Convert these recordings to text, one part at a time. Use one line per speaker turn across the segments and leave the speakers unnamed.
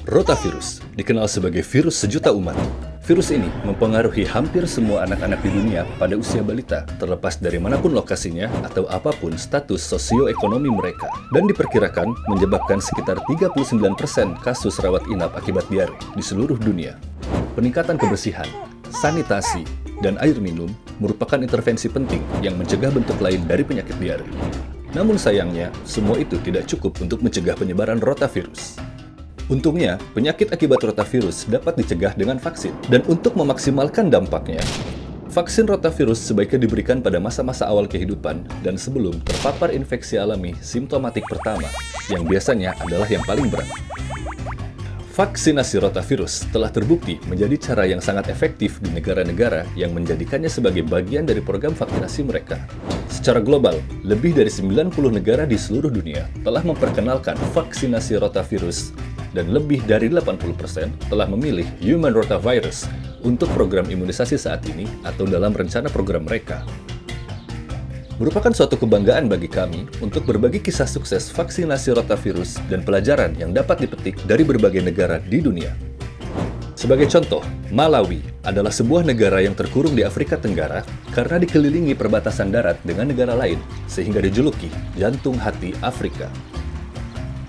Rotavirus dikenal sebagai virus sejuta umat. Virus ini mempengaruhi hampir semua anak-anak di dunia pada usia balita, terlepas dari manapun lokasinya atau apapun status sosioekonomi mereka, dan diperkirakan menyebabkan sekitar 39% kasus rawat inap akibat diare di seluruh dunia. Peningkatan kebersihan, sanitasi, dan air minum merupakan intervensi penting yang mencegah bentuk lain dari penyakit diare. Namun sayangnya, semua itu tidak cukup untuk mencegah penyebaran rotavirus. Untungnya, penyakit akibat rotavirus dapat dicegah dengan vaksin. Dan untuk memaksimalkan dampaknya, vaksin rotavirus sebaiknya diberikan pada masa-masa awal kehidupan dan sebelum terpapar infeksi alami simptomatik pertama, yang biasanya adalah yang paling berat. Vaksinasi rotavirus telah terbukti menjadi cara yang sangat efektif di negara-negara yang menjadikannya sebagai bagian dari program vaksinasi mereka. Secara global, lebih dari 90 negara di seluruh dunia telah memperkenalkan vaksinasi rotavirus dan lebih dari 80% telah memilih human rotavirus untuk program imunisasi saat ini atau dalam rencana program mereka. Merupakan suatu kebanggaan bagi kami untuk berbagi kisah sukses vaksinasi rotavirus dan pelajaran yang dapat dipetik dari berbagai negara di dunia. Sebagai contoh, Malawi adalah sebuah negara yang terkurung di Afrika Tenggara karena dikelilingi perbatasan darat dengan negara lain, sehingga dijuluki jantung hati Afrika.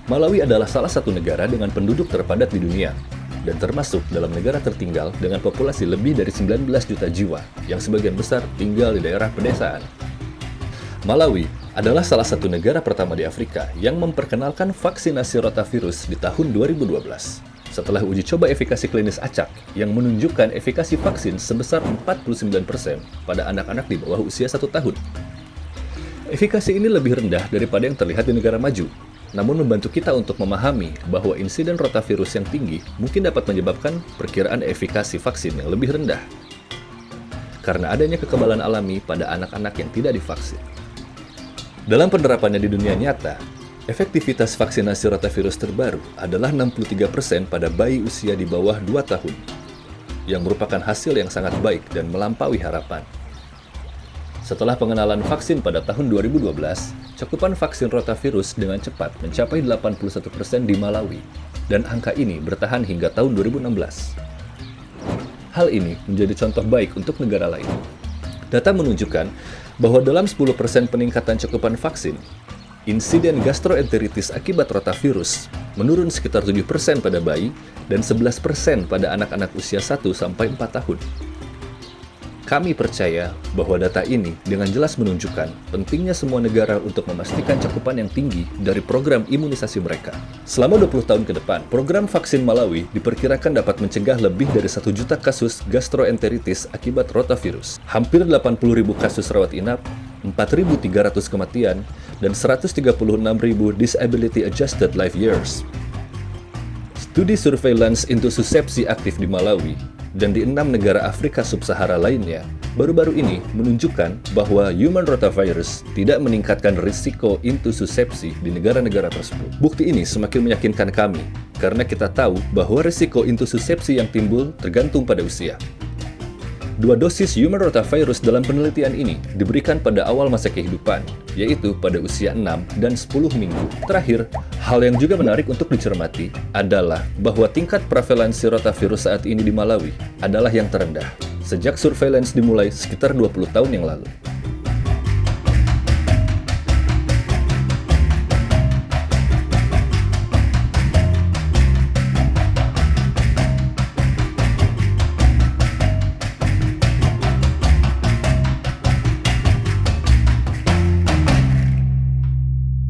Malawi adalah salah satu negara dengan penduduk terpadat di dunia, dan termasuk dalam negara tertinggal dengan populasi lebih dari 19 juta jiwa, yang sebagian besar tinggal di daerah pedesaan. Malawi adalah salah satu negara pertama di Afrika yang memperkenalkan vaksinasi rotavirus di tahun 2012, setelah uji coba efikasi klinis acak yang menunjukkan efikasi vaksin sebesar 49% pada anak-anak di bawah usia 1 tahun. Efikasi ini lebih rendah daripada yang terlihat di negara maju, namun membantu kita untuk memahami bahwa insiden rotavirus yang tinggi mungkin dapat menyebabkan perkiraan efikasi vaksin yang lebih rendah karena adanya kekebalan alami pada anak-anak yang tidak divaksin. Dalam penerapannya di dunia nyata, efektivitas vaksinasi rotavirus terbaru adalah 63% pada bayi usia di bawah 2 tahun, yang merupakan hasil yang sangat baik dan melampaui harapan. Setelah pengenalan vaksin pada tahun 2012, cakupan vaksin rotavirus dengan cepat mencapai 81% di Malawi, dan angka ini bertahan hingga tahun 2016. Hal ini menjadi contoh baik untuk negara lain. Data menunjukkan bahwa dalam 10% peningkatan cakupan vaksin, insiden gastroenteritis akibat rotavirus menurun sekitar 7% pada bayi dan 11% pada anak-anak usia 1-4 tahun. Kami percaya bahwa data ini dengan jelas menunjukkan pentingnya semua negara untuk memastikan cakupan yang tinggi dari program imunisasi mereka. Selama 20 tahun ke depan, program vaksin Malawi diperkirakan dapat mencegah lebih dari 1 juta kasus gastroenteritis akibat rotavirus, hampir 80.000 kasus rawat inap, 4.300 kematian, dan 136.000 disability adjusted life years. Studi surveillance intussusepsi aktif di Malawi dan di 6 negara Afrika Sub-Sahara lainnya, baru-baru ini menunjukkan bahwa human rotavirus tidak meningkatkan risiko intussusepsi di negara-negara tersebut. Bukti ini semakin meyakinkan kami, karena kita tahu bahwa risiko intussusepsi yang timbul tergantung pada usia. 2 dosis human rotavirus dalam penelitian ini diberikan pada awal masa kehidupan, yaitu pada usia 6 dan 10 minggu. Terakhir, hal yang juga menarik untuk dicermati adalah bahwa tingkat prevalensi rotavirus saat ini di Malawi adalah yang terendah sejak surveillance dimulai sekitar 20 tahun yang lalu.